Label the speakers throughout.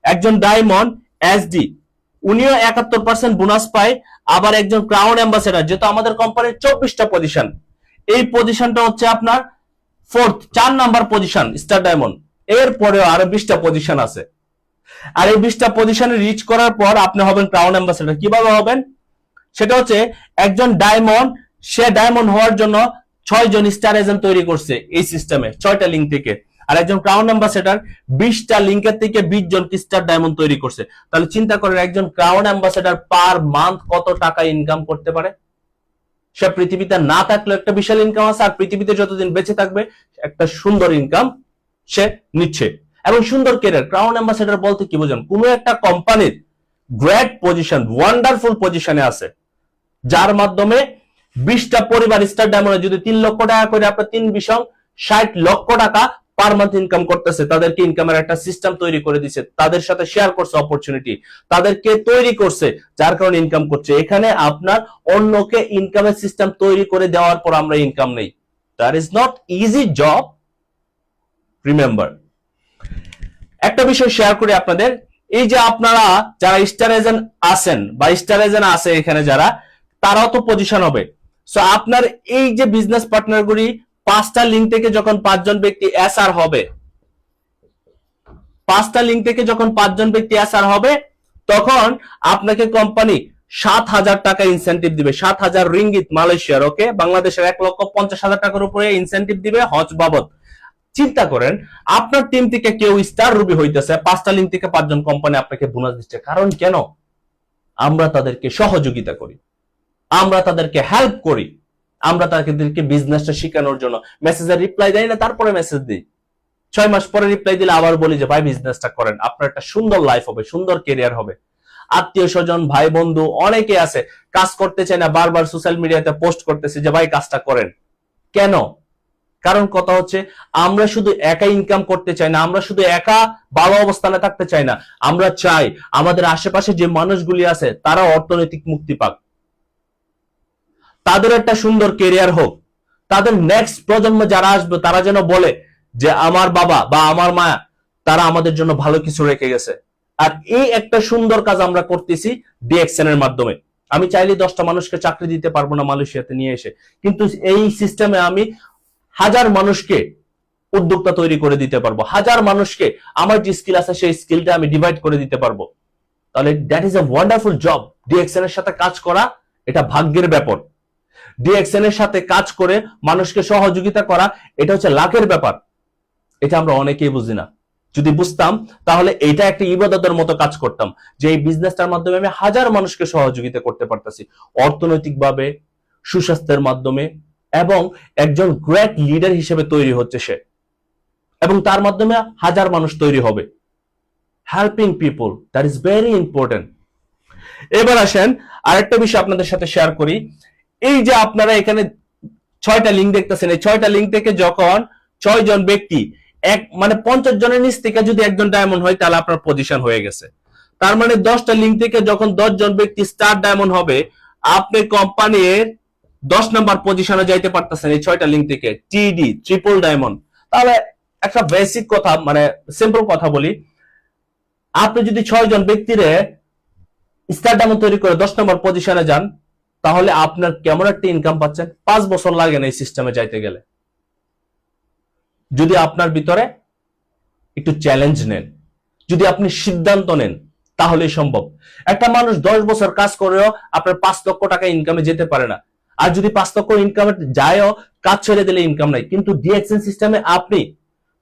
Speaker 1: একজন diamond SD উনিও 71% bonus পায়। আবার একজন ক্রাউন অ্যাম্বাসেডর, যেহেতু আমাদের কোম্পানির 24টা পজিশন, এই পজিশনটা হচ্ছে আপনার 4 নাম্বার পজিশন স্টার ডায়মন্ড। এরপরেও আরো 20টা পজিশন আছে। আর এই 20টা পজিশনে রিচ করার পর আপনি হবেন ক্রাউন অ্যাম্বাসেডর। কিভাবে হবেন সেটা হচ্ছে, একজন ডায়মন্ড, সে ডায়মন্ড হওয়ার জন্য 6 জন স্টার এজেন্ট তৈরি করছে এই সিস্টেমে 6টা লিঙ্ক থেকে। আর একজন ক্রাউন অ্যাম্বাসেডর 20টা লিঙ্কের থেকে 20 জন স্টার ডায়মন্ড তৈরি করছে। তাহলে চিন্তা করেন একজন ক্রাউন অ্যাম্বাসেডর পার মান্থ কত টাকা ইনকাম করতে পারে। সে পৃথিবীতে না থাকলে একটা বিশাল ইনকাম আছে, আর পৃথিবীতে যতদিন বেঁচে থাকবে একটা সুন্দর ইনকাম সে নিচ্ছে এবং সুন্দর ক্যারিয়ার। ক্রাউন অ্যাম্বাসেডর বলতে কি বোঝেন? কোনো একটা কোম্পানির গ্রেট পজিশন, ওয়ান্ডারফুল পজিশনে আছে, যার মাধ্যমে 20টা পরিবার স্টার ডায়মন্ডে যদি 3 লক্ষ টাকা করে আপনার 3×20=60 লক্ষ টাকা পার মান্থ ইনকাম করতেছে, তাদেরকে ইনকামের একটা সিস্টেম তৈরি করে দিচ্ছে, তাদের সাথে শেয়ার করছে অপরচুনিটি, তাদেরকে তৈরি করছে, যার কারণে ইনকাম করছে। এখানে আপনার অন্যকে ইনকামের সিস্টেম তৈরি করে দেওয়ার পর আমরা ইনকাম নেই। That is not easy job, remember. একটা বিষয় শেয়ার করি আপনাদের, এই যে আপনারা যারা স্টার এজেন্ট আছেন বা স্টার এজেন্ট আছে এখানে যারা, তারাও তো পজিশন হবে। সো আপনার এই যে বিজনেস পার্টনারগুলি 5টা লিঙ্ক থেকে যখন 5 জন ব্যক্তি এসআর হবে, 5টা লিঙ্ক থেকে যখন 5 জন ব্যক্তি এসআর হবে, তখন আপনাকে কোম্পানি 7,000 টাকা ইনসেনটিভ দিবে। 7,000 রিঙ্গিত মালয়েশিয়ার, ওকে, বাংলাদেশের 1,50,000 টাকার উপরে ইনসেনটিভ দিবে হজ বাবদ। চিন্তা করেন আপনার টিম থেকে কেউ স্টার রুবি হইতেছে, 5টা লিঙ্ক থেকে 5 জন কোম্পানি আপনাকে বোনাস দিচ্ছে। কারণ কেন? আমরা তাদেরকে সহযোগিতা করি, আমরা তাদেরকে হেল্প করি, আমরা তাদেরকে বিজনেসটা শেখানোর জন্য মেসেজের রিপ্লাই দেই না, তারপরে মেসেজ দিই। 6 মাস পরে রিপ্লাই দিলে আবার বলি যে ভাই বিজনেসটা করেন, আপনার একটা সুন্দর লাইফ হবে, সুন্দর ক্যারিয়ার হবে। আত্মীয় স্বজন, ভাই বন্ধু অনেকে আছে কাজ করতে চায় না, বারবার সোশ্যাল মিডিয়াতে পোস্ট করতেছে যে ভাই কাজটা করেন। কেন? কারণ কথা হচ্ছে আমরা শুধু একা ইনকাম করতে চাই না, আমরা শুধু একা ভালো অবস্থানে থাকতে চাই না, আমরা চাই আমাদের আশেপাশে যে মানুষগুলি আছে তারা অর্থনৈতিক মুক্তি পাক, তাদের একটা সুন্দর ক্যারিয়ার হোক, তাদের নেক্সট প্রজন্ম যারা আসবে তারা যেন বলে যে আমার বাবা বা আমার মা তারা আমাদের জন্য ভালো কিছু রেখে গেছে। আর এই একটা সুন্দর কাজ আমরা করতেছি ডিএক্সএন এর মাধ্যমে। আমি চাইলে 10টা মানুষকে চাকরি দিতে পারবো না মালয়েশিয়াতে নিয়ে এসে, কিন্তু এই সিস্টেমে আমি 1000 মানুষকে উদ্যোক্তা তৈরি করে দিতে পারবো, 1000 মানুষকে আমার যে স্কিল আছে সেই স্কিলটা আমি ডিভাইড করে দিতে পারবো। তাহলে that is a wonderful job. DXN এর সাথে কাজ করা এটা ভাগ্যের ব্যাপার। ডিএক্সএন এর সাথে কাজ করে মানুষকে সহযোগিতা করা এটা হচ্ছে লাখের ব্যাপার। এটা আমরা অনেকেই বুঝি না। যদি বুঝতাম তাহলে এটা একটা ইবাদতের মতো কাজ করতাম, যে এই বিজনেসটার মাধ্যমে আমি 1000 মানুষকে সহযোগিতা করতে পারতাছি অর্থনৈতিকভাবে, সুস্বাস্থ্যের মাধ্যমে, এবং একজন গ্রেট লিডার হিসেবে তৈরি হচ্ছে সে, এবং তার মাধ্যমে 1000 মানুষ তৈরি হবে। Helping people, that is very important. এবার আসেন আরেকটা বিষয় আপনাদের সাথে শেয়ার করি। এই যে আপনারা এখানে 6টা লিঙ্ক দেখতেছেন, এই 6টা লিঙ্ক থেকে যখন 6 জন ব্যক্তি মানে 50 জনের নিচ থেকে যদি একজন ডায়মন্ড হয় তাহলে আপনার পজিশন হয়ে গেছে। তার মানে 10টা লিঙ্ক থেকে যখন 10 জন ব্যক্তি স্টার ডায়মন্ড হবে, আপনি কোম্পানির 10 নাম্বার পজিশনে যাইতে পারতেছেন এই 6টা লিঙ্ক থেকে, টিডি ট্রিপল ডায়মন্ড। তাহলে একটা বেসিক কথা, মানে সিম্পল কথা বলি, আপনি যদি 6 জন ব্যক্তিরে স্টার ডায়মন্ড তৈরি করে 10 নম্বর পজিশনে যান, তাহলে আপনার কেমন একটা ইনকাম পাচ্ছেন? 5 বছর লাগে না এই সিস্টেমে যাইতে গেলে, যদি আপনার ভিতরে একটু চ্যালেঞ্জ নেন, যদি আপনি সিদ্ধান্ত নেন, তাহলেই সম্ভব। একটা মানুষ 10 বছর কাজ করেও আপনার 5 লক্ষ টাকা ইনকামে যেতে পারে না, আর যদি 5 লক্ষ ইনকামে যায়ও কাজ ছেড়ে দিলে ইনকাম নাই। কিন্তু ডিএক্সএন সিস্টেমে আপনি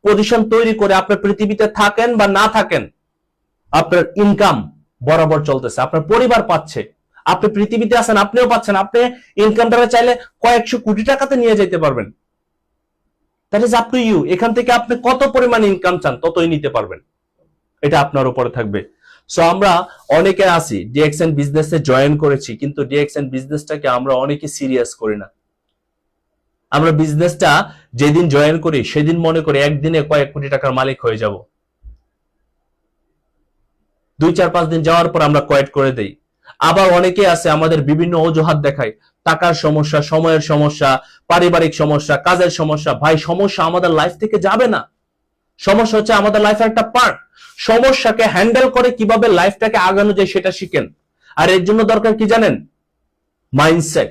Speaker 1: পজিশন তৈরি করে আপনার পৃথিবীতে থাকেন বা না থাকেন, আপনার ইনকাম বরাবর চলতেছে, আপনার পরিবার পাচ্ছে, আপনি পৃথিবীতে আছেন আপনিও পাচ্ছেন। আপনি ইনকামটা চাইলে কয়েকশো কোটি টাকাতে নিয়ে যেতে পারবেন। That is up to you. এখান থেকে আপনি কত পরিমাণ ইনকাম চান ততই নিতে পারবেন, এটা আপনার উপরে থাকবে। সো আমরা অনেকে আছি ডিএক্সএন বিজনেসে জয়েন করেছি, কিন্তু ডিএক্সএন বিজনেসটাকে আমরা অনেকে সিরিয়াস করি না। আমরা বিজনেসটা যেদিন জয়েন করি সেদিন মনে করি একদিনে কয়েক কোটি টাকার মালিক হয়ে যাব। 2-4-5 দিন যাওয়ার পর আমরা কোয়েট করে দেই। আবার অনেকে আছে আমাদের বিভিন্ন অজুহাত দেখায়, টাকার সমস্যা, সময়ের সমস্যা, পারিবারিক সমস্যা, কাজের সমস্যা। ভাই সমস্যা আমাদের লাইফ থেকে যাবে না, সমস্যা হচ্ছে আমাদের লাইফের একটা পার্ট। সমস্যাকে হ্যান্ডেল করে কিভাবে লাইফটাকে আগানো যায় সেটা শিখেন। আর এর জন্য দরকার কি জানেন? মাইন্ডসেট।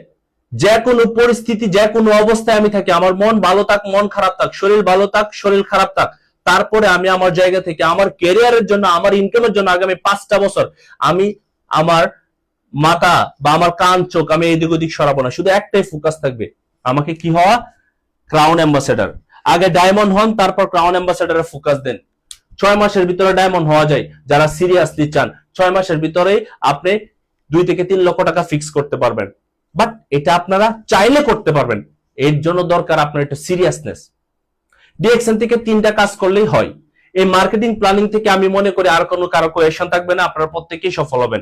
Speaker 1: যে কোনো পরিস্থিতি, যে কোনো অবস্থায় আমি থাকি, আমার মন ভালো থাক, মন খারাপ থাক, শরীর ভালো থাক, শরীর খারাপ থাক, তারপরে আমি আমার জায়গা থেকে আমার ক্যারিয়ারের জন্য, আমার ইনকামের জন্য আগামী 5টা বছর আমি আমার মাথা বা আমার কান চোখ আমি এদিক ওদিক সরাবো না। শুধু একটাই ফোকাস থাকবে, আমাকে কি হওয়া? Crown ambassador. আগে ডায়মন্ড হন, তারপর ক্রাউন অ্যাম্বাসেডারে ফোকাস দেন। 6 মাসের ভিতরে ডায়মন্ড হওয়া যায় যারা সিরিয়াসলি চান। 6 মাসের ভিতরেই আপনি 2 থেকে 3 লক্ষ টাকা ফিক্স করতে পারবেন। বাট এটা আপনারা চাইলে করতে পারবেন, এর জন্য দরকার আপনার একটা সিরিয়াসনেস। ডিএক্সএন থেকে 3টা কাজ করলেই হয়। এই মার্কেটিং প্ল্যানিং থেকে আমি মনে করি আর কোনো কারো কোয়েশন থাকবে না, আপনারা প্রত্যেকেই সফল হবেন।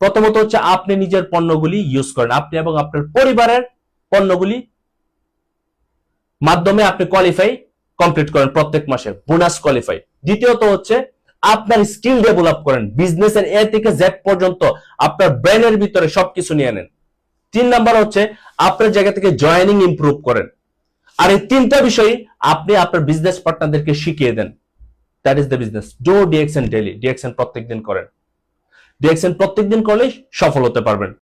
Speaker 1: প্রথমত হচ্ছে আপনি নিজের পণ্যগুলি ইউজ করেন, আপনি এবং আপনার পরিবারের পণ্যগুলি মাধ্যমে আপনি কোয়ালিফাই কমপ্লিট করেন প্রত্যেক মাসে, বোনাস কোয়ালিফাই। দ্বিতীয়ত হচ্ছে আপনার স্কিল ডেভেলপ করেন, বিজনেসের এ থেকে জেড পর্যন্ত আপনার ব্রেনের ভিতরে সবকিছু নিয়ে নেন। 3 নাম্বার হচ্ছে আপনার জায়গা থেকে জয়েনিং ইমপ্রুভ করেন। আর এই 3টা বিষয় আপনি আপনার বিজনেস পার্টনারদেরকে শিখিয়ে দেন। That is the business. Do DXN daily. DXN প্রত্যেকদিন করেন। ডিএক্সএন প্রত্যেকদিন করলেই সফল হতে পারবেন।